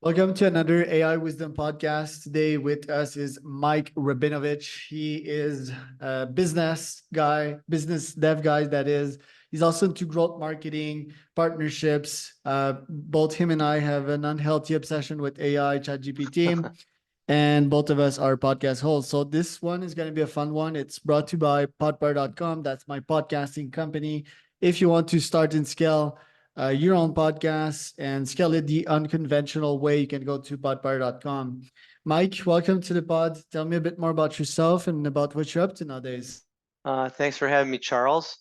Welcome to another AI Wisdom podcast. Today with us is Mike Rabinovici. He is a business guy, business dev guy, that is. He's also into growth marketing, partnerships. Both him and I have an unhealthy obsession with AI, Chat GPT, and both of us are podcast hosts. So this one is going to be a fun one. It's brought to you by podbar.com. That's my podcasting company. If you want to start and scale your own podcast and scale it the unconventional way, you can go to podbar.com. Mike, welcome to the pod. Tell me a bit more about yourself and about what you're up to nowadays. Thanks for having me, Charles.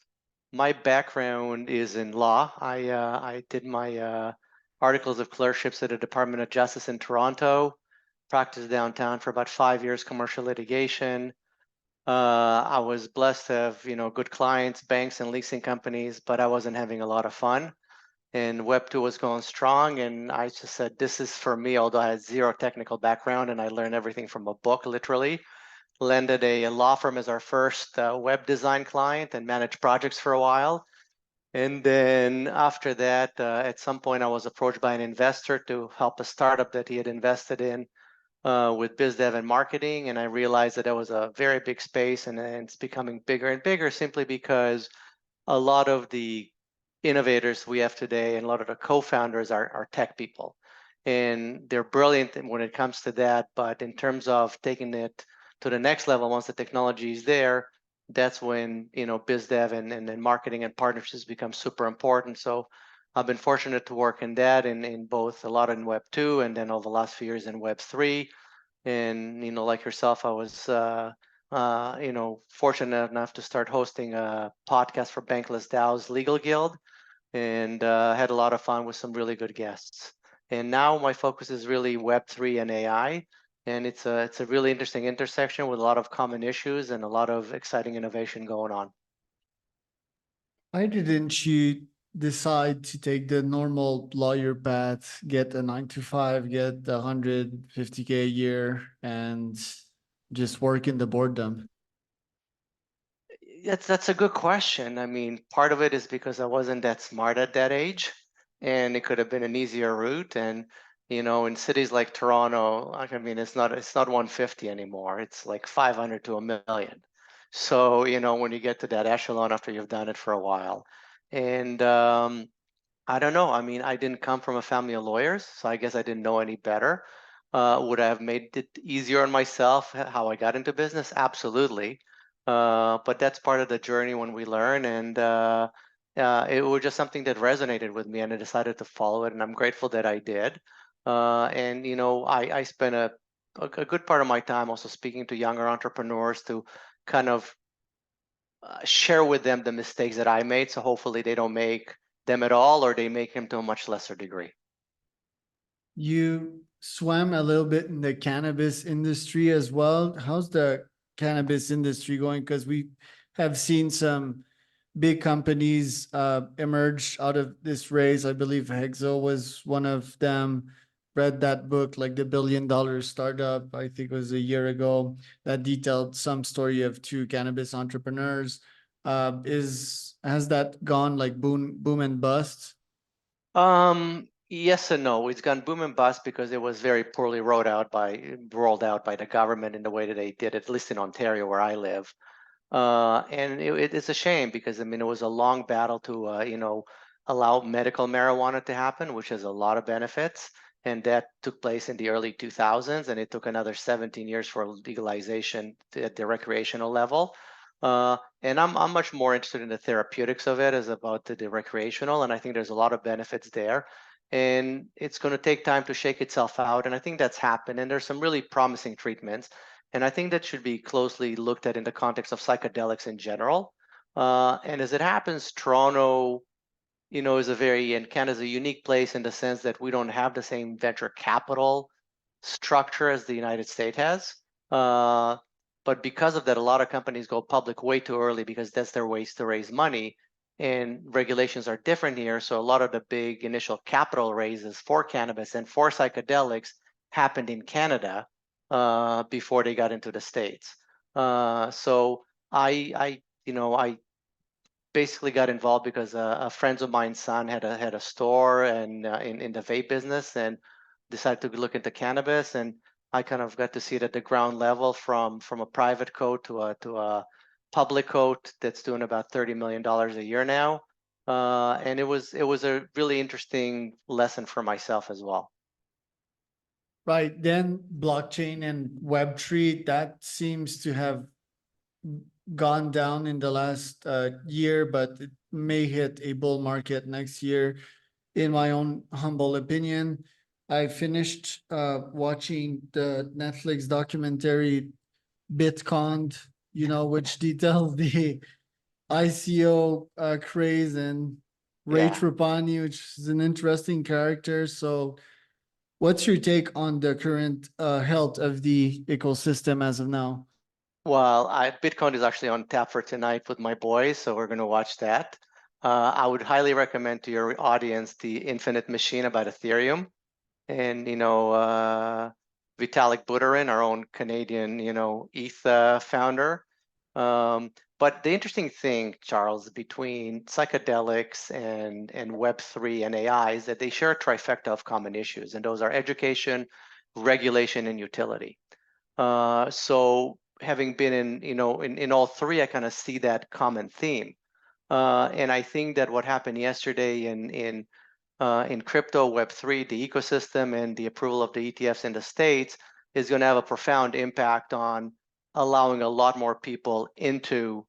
My background is in law. I did my articles of clerkships at the Department of Justice in Toronto, practiced downtown for about 5 years, commercial litigation. I was blessed to have, good clients, banks and leasing companies, but I wasn't having a lot of fun. And Web2 was going strong, and I just said, this is for me, although I had zero technical background, and I learned everything from a book, literally. Landed a law firm as our first web design client and managed projects for a while. And then after that, at some point, I was approached by an investor to help a startup that he had invested in with biz dev and marketing. And I realized that was a very big space, and it's becoming bigger and bigger simply because a lot of the innovators we have today and a lot of the co-founders are tech people. And they're brilliant when it comes to that. But in terms of taking it to the next level, once the technology is there, that's when biz dev and marketing and partnerships become super important. So I've been fortunate to work in that in both a lot in Web 2 and then over the last few years in Web 3. And like yourself, I was fortunate enough to start hosting a podcast for Bankless DAO's Legal Guild, and had a lot of fun with some really good guests. And now my focus is really Web3 and AI, and it's a really interesting intersection with a lot of common issues and a lot of exciting innovation going on. Why didn't you decide to take the normal lawyer path, get a 9 to 5, get 150K a year, and just work in the boredom? That's a good question. I mean, part of it is because I wasn't that smart at that age, and it could have been an easier route. And in cities like Toronto, I mean, it's not 150 anymore. It's like 500 to a million. So when you get to that echelon after you've done it for a while, and I don't know. I mean, I didn't come from a family of lawyers, so I guess I didn't know any better. Would I have made it easier on myself how I got into business? Absolutely. But that's part of the journey when we learn, and it was just something that resonated with me, and I decided to follow it, and I'm grateful that I did. And I spent a good part of my time also speaking to younger entrepreneurs to kind of share with them the mistakes that I made, so hopefully they don't make them at all, or they make them to a much lesser degree. You swam a little bit in the cannabis industry as well. How's the cannabis industry going? Because we have seen some big companies emerge out of this race. I believe Hexo was one of them. Read that book, like the $1 billion startup, I think it was a year ago, that detailed some story of two cannabis entrepreneurs. Is has that gone like boom and bust? Yes and no. It's gone boom and bust because it was very poorly rolled out by the government in the way that they did it, at least in Ontario where I live. And it's a shame because I mean it was a long battle to allow medical marijuana to happen, which has a lot of benefits, and that took place in the early 2000s, and it took another 17 years for legalization at the recreational level. And I'm much more interested in the therapeutics of it as about the recreational, and I think there's a lot of benefits there. And it's going to take time to shake itself out, and I think that's happened. And there's some really promising treatments. And I think that should be closely looked at in the context of psychedelics in general. And as it happens, Toronto, and Canada's a unique place in the sense that we don't have the same venture capital structure as the United States has. But because of that, a lot of companies go public way too early because that's their ways to raise money. And regulations are different here. So a lot of the big initial capital raises for cannabis and for psychedelics happened in Canada before they got into the States. So I basically got involved because a friend of mine's son had a store and in the vape business, and decided to look into cannabis, and I kind of got to see it at the ground level from a private code to a public code that's doing about $30 million a year now. And it was a really interesting lesson for myself as well. Right. Then blockchain and Web3, that seems to have gone down in the last year, but it may hit a bull market next year. In my own humble opinion, I finished watching the Netflix documentary Bitcoin, which details the ICO craze, and Ray Yeah. Trapani, which is an interesting character. So what's your take on the current health of the ecosystem as of now? Well, Bitcoin is actually on tap for tonight with my boys, so we're going to watch that. I would highly recommend to your audience the Infinite Machine about Ethereum, and Vitalik Buterin, our own Canadian, ETH founder. But the interesting thing, Charles, between psychedelics and Web3 and AI is that they share a trifecta of common issues, and those are education, regulation, and utility. So having been in all three, I kind of see that common theme. And I think that what happened yesterday in crypto, Web3, the ecosystem, and the approval of the ETFs in the States is going to have a profound impact on allowing a lot more people into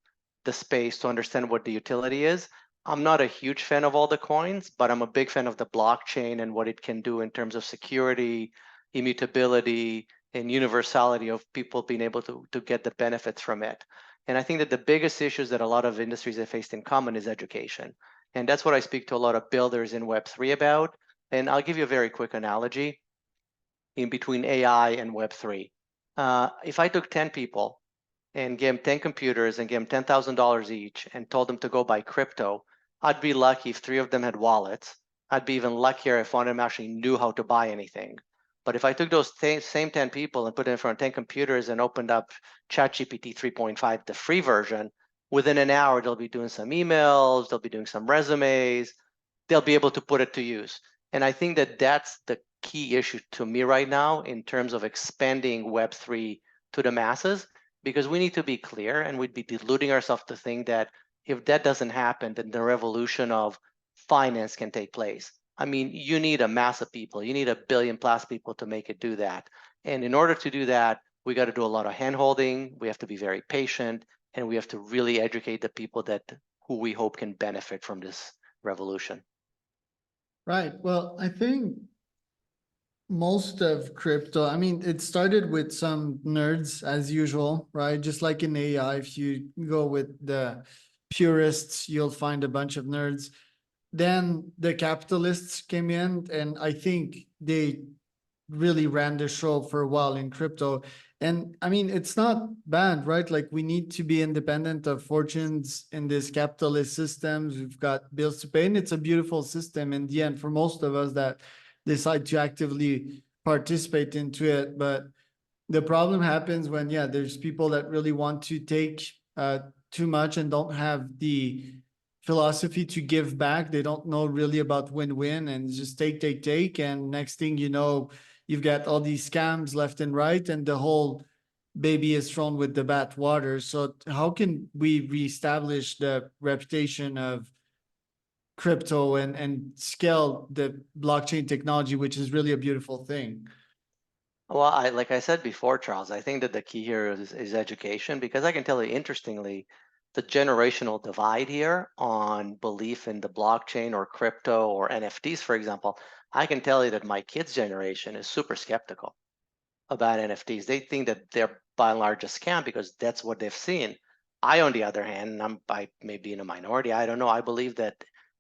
the space to understand what the utility is. I'm not a huge fan of all the coins, but I'm a big fan of the blockchain and what it can do in terms of security, immutability, and universality of people being able to get the benefits from it. And I think that the biggest issues that a lot of industries have faced in common is education. And that's what I speak to a lot of builders in Web3 about. And I'll give you a very quick analogy in between AI and Web3. If I took 10 people and gave them 10 computers and gave them $10,000 each and told them to go buy crypto, I'd be lucky if 3 of them had wallets. I'd be even luckier if one of them actually knew how to buy anything. But if I took those same 10 people and put them in front of 10 computers and opened up Chat GPT 3.5, the free version, within an hour, they'll be doing some emails, they'll be doing some resumes, they'll be able to put it to use. And I think that that's the key issue to me right now in terms of expanding Web3 to the masses, because we need to be clear, and we'd be deluding ourselves to think that if that doesn't happen, then the revolution of finance can take place. I mean, you need a mass of people, you need 1 billion plus people to make it do that. And in order to do that, we got to do a lot of hand-holding, we have to be very patient, and we have to really educate the people who we hope can benefit from this revolution. Right. Well, I think most of crypto, I mean, it started with some nerds as usual, right? Just like in AI, if you go with the purists, you'll find a bunch of nerds. Then the capitalists came in, and I think they really ran the show for a while in crypto. And I mean, it's not bad, right? Like, we need to be independent of fortunes in this capitalist systems. We've got bills to pay, and it's a beautiful system in the end for most of us that decide to actively participate into it. But the problem happens when, yeah, there's people that really want to take too much and don't have the philosophy to give back. They don't know really about win-win and just take. And next thing you know, you've got all these scams left and right, and the whole baby is thrown with the bathwater. So how can we reestablish the reputation of crypto and scale the blockchain technology, which is really a beautiful thing? Well, like I said before, Charles, I think that the key here is education, because I can tell you, interestingly, the generational divide here on belief in the blockchain or crypto or NFTs, for example, I can tell you that my kids' generation is super skeptical about NFTs. They think that they're by and large a scam because that's what they've seen. I, on the other hand, I may be in a minority, I don't know. I believe that,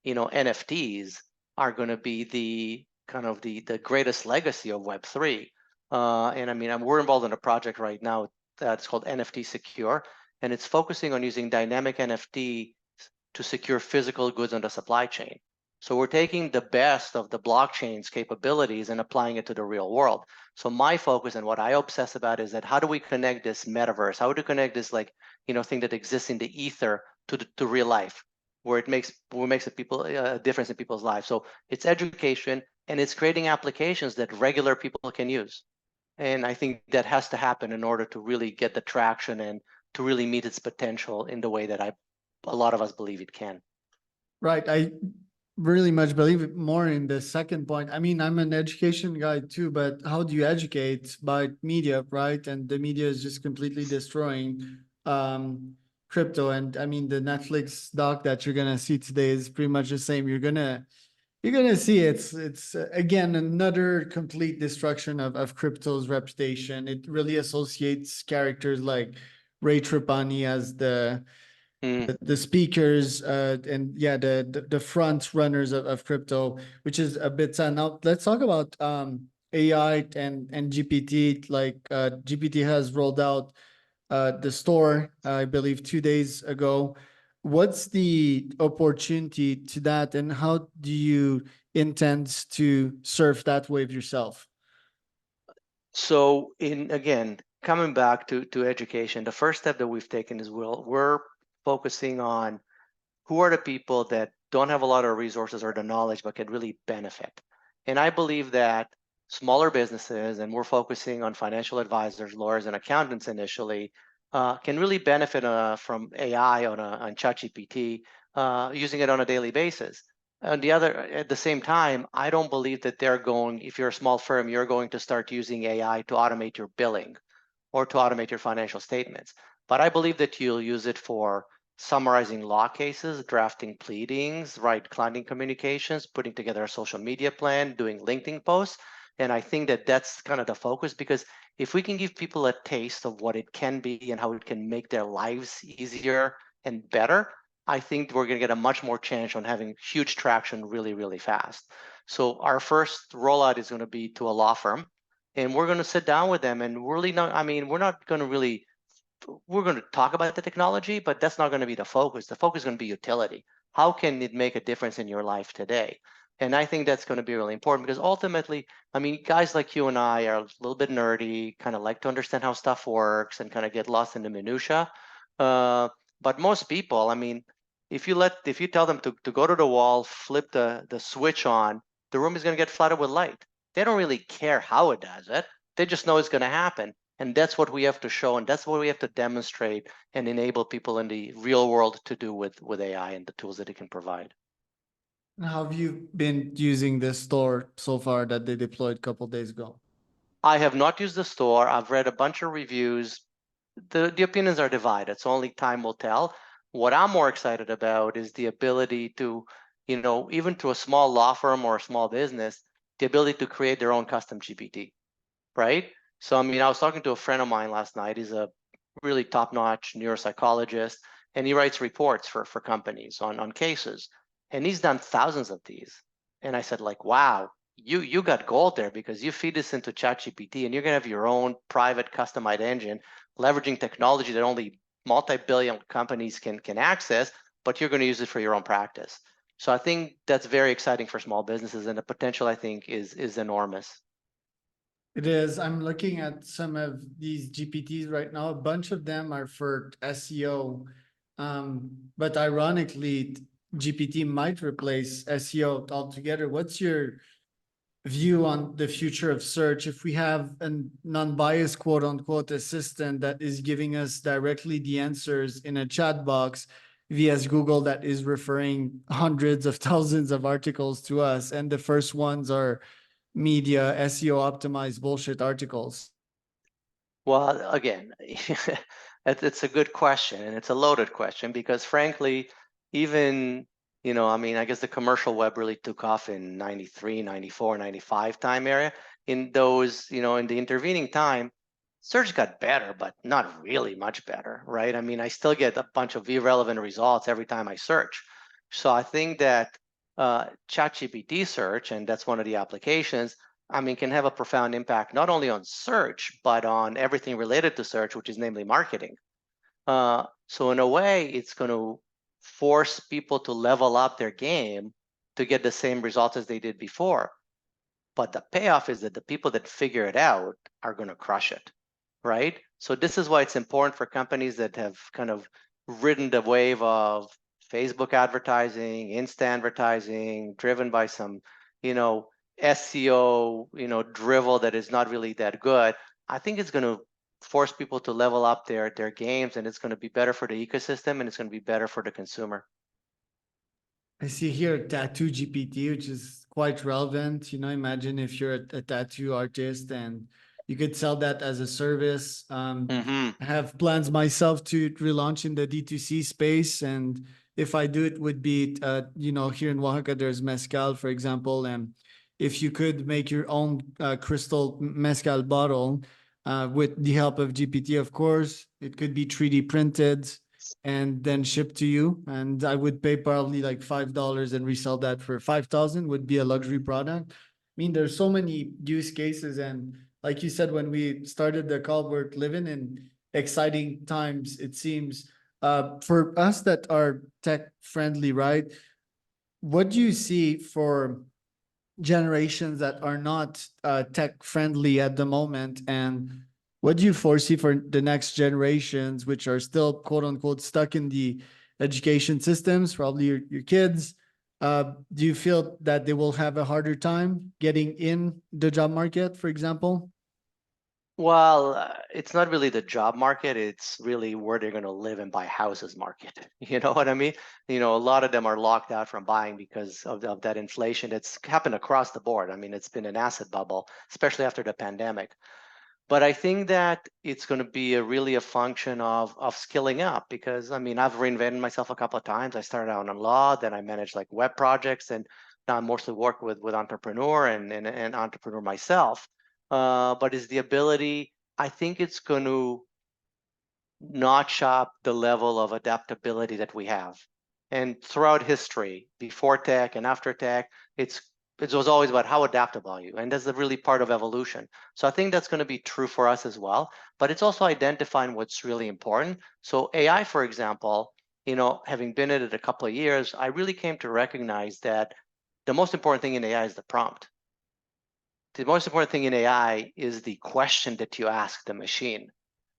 NFTs are going to be the kind of the greatest legacy of Web3. And I mean, we're involved in a project right now that's called NFT Secure, and it's focusing on using dynamic NFT to secure physical goods on the supply chain. So we're taking the best of the blockchain's capabilities and applying it to the real world. So my focus and what I obsess about is that how do we connect this metaverse? How do we connect this thing that exists in the ether to real life? where it makes a difference in people's lives. So it's education, and it's creating applications that regular people can use. And I think that has to happen in order to really get the traction and to really meet its potential in the way that a lot of us believe it can. Right. I really much believe it more in the second point. I mean, I'm an education guy too, but how do you educate by media, right? And the media is just completely destroying crypto. And I mean, the Netflix doc that you're gonna see today is pretty much the same. You're gonna see it's again another complete destruction of crypto's reputation. It really associates characters like Ray Trapani as the speakers and yeah the front runners of crypto, which is a bit sad. Now let's talk about AI and GPT. Like GPT has rolled out the store, I believe 2 days ago. What's the opportunity to that, and how do you intend to surf that wave yourself? So in again, coming back to education, the first step that we've taken is we're focusing on who are the people that don't have a lot of resources or the knowledge but can really benefit. And I believe that smaller businesses, and we're focusing on financial advisors, lawyers, and accountants initially, can really benefit from AI on Chat GPT, using it on a daily basis. At the same time, I don't believe that they're going, if you're a small firm, you're going to start using AI to automate your billing or to automate your financial statements. But I believe that you'll use it for summarizing law cases, drafting pleadings, right, client communications, putting together a social media plan, doing LinkedIn posts. And I think that that's kind of the focus, because if we can give people a taste of what it can be and how it can make their lives easier and better, I think we're going to get a much more chance on having huge traction really, really fast. So our first rollout is going to be to a law firm, and we're going to sit down with them and really not, I mean, we're not going to really, we're going to talk about the technology, but that's not going to be the focus. The focus is going to be utility. How can it make a difference in your life today? And I think that's going to be really important, because ultimately, I mean, guys like you and I are a little bit nerdy, kind of like to understand how stuff works and kind of get lost in the minutia. But most people, I mean, if you tell them to go to the wall, flip the switch on, the room is going to get flooded with light. They don't really care how it does it. They just know it's going to happen. And that's what we have to show, and that's what we have to demonstrate and enable people in the real world to do with AI and the tools that it can provide. How have you been using this store so far that they deployed a couple days ago? I have not used the store. I've read a bunch of reviews. The opinions are divided, so only time will tell. What I'm more excited about is the ability to, even to a small law firm or a small business, the ability to create their own custom GPT, right? So, I mean, I was talking to a friend of mine last night. He's a really top-notch neuropsychologist, and he writes reports for companies on cases, and he's done thousands of these. And I said, like, wow, you got gold there, because you feed this into ChatGPT, and you're gonna have your own private customized engine, leveraging technology that only multi-billion companies can access, but you're going to use it for your own practice. So I think that's very exciting for small businesses, and the potential, I think, is enormous. It is. I'm looking at some of these GPTs right now. A bunch of them are for SEO. But ironically, GPT might replace SEO altogether. What's your view on the future of search if we have a non-biased quote unquote assistant that is giving us directly the answers in a chat box via Google that is referring hundreds of thousands of articles to us, and the first ones are media SEO optimized bullshit articles? Well, again, it's a good question, and it's a loaded question, because frankly, even, I mean, I guess the commercial web really took off in 93, 94, 95 time area. In those, in the intervening time, search got better, but not really much better, right? I mean, I still get a bunch of irrelevant results every time I search. So I think that ChatGPT search, and that's one of the applications, I mean, can have a profound impact not only on search, but on everything related to search, which is namely marketing. So in a way, it's going to force people to level up their game to get the same results as they did before. But the payoff is that the people that figure it out are going to crush it, right? So this is why it's important for companies that have kind of ridden the wave of Facebook advertising, Insta advertising, driven by some, SEO, drivel that is not really that good. I think it's going to force people to level up their games, and it's going to be better for the ecosystem, and it's going to be better for the consumer. I see here tattoo GPT, which is quite relevant. Imagine if you're a tattoo artist and you could sell that as a service. I have plans myself to relaunch in the D2C space. And if I do, it would be, here in Oaxaca, there's mezcal, for example. And if you could make your own crystal mezcal bottle with the help of GPT, of course, it could be 3D printed and then shipped to you. And I would pay probably like $5 and resell that for 5,000, would be a luxury product. I mean, there's so many use cases. And like you said, when we started the call, we're living in exciting times, it seems. For us that are tech friendly, right? What do you see for generations that are not tech friendly at the moment, and what do you foresee for the next generations which are still quote unquote stuck in the education systems, probably your kids? Do you feel that they will have a harder time getting in the job market, for example? Well, it's not really the job market. It's really where they're going to live and buy houses market. You know what I mean? A lot of them are locked out from buying because of that inflation. It's happened across the board. I mean, it's been an asset bubble, especially after the pandemic. But I think that it's going to be really a function of skilling up, because I mean, I've reinvented myself a couple of times. I started out in law, then I managed like web projects, and now I mostly work with entrepreneur and entrepreneur myself. But is the ability, I think it's going to notch up the level of adaptability that we have. And throughout history, before tech and after tech, it was always about how adaptable are you, and that's really part of evolution. So I think that's going to be true for us as well. But it's also identifying what's really important. So AI, for example, having been in it a couple of years, I really came to recognize that the most important thing in AI is the prompt. The most important thing in AI is the question that you ask the machine,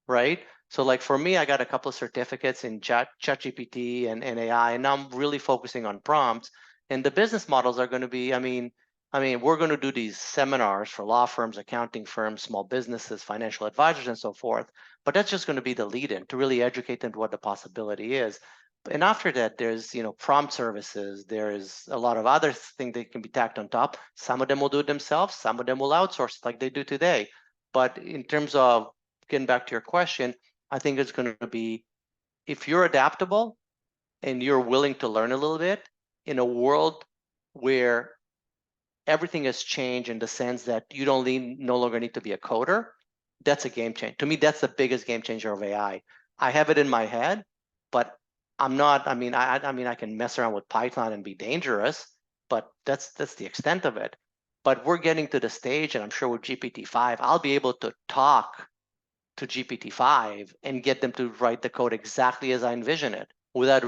right? So like for me, I got a couple of certificates in Chat GPT and AI, and now I'm really focusing on prompts. And the business models are going to be, I mean, we're going to do these seminars for law firms, accounting firms, small businesses, financial advisors, and so forth. But that's just going to be the lead-in to really educate them to what the possibility is. And after that, there's prompt services. There's a lot of other things that can be tacked on top. Some of them will do it themselves. Some of them will outsource like they do today. But in terms of getting back to your question, I think it's going to be, if you're adaptable and you're willing to learn a little bit in a world where everything has changed in the sense that you no longer need to be a coder, that's a game changer. To me, that's the biggest game changer of AI. I have it in my head, but I'm not. I mean, I can mess around with Python and be dangerous, but that's the extent of it. But we're getting to the stage, and I'm sure with GPT-5, I'll be able to talk to GPT-5 and get them to write the code exactly as I envision it, without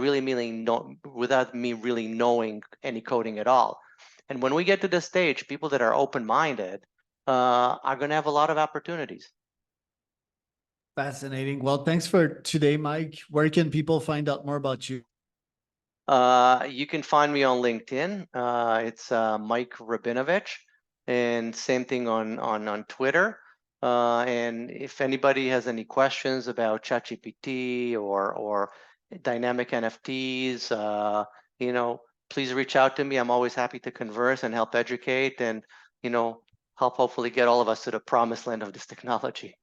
me really knowing any coding at all. And when we get to this stage, people that are open-minded are going to have a lot of opportunities. Fascinating. Well, thanks for today, Mike. Where can people find out more about you? You can find me on LinkedIn. It's Mike Rabinovici, and same thing on Twitter. And if anybody has any questions about Chat GPT or dynamic NFTs, please reach out to me. I'm always happy to converse and help educate and help hopefully get all of us to the promised land of this technology.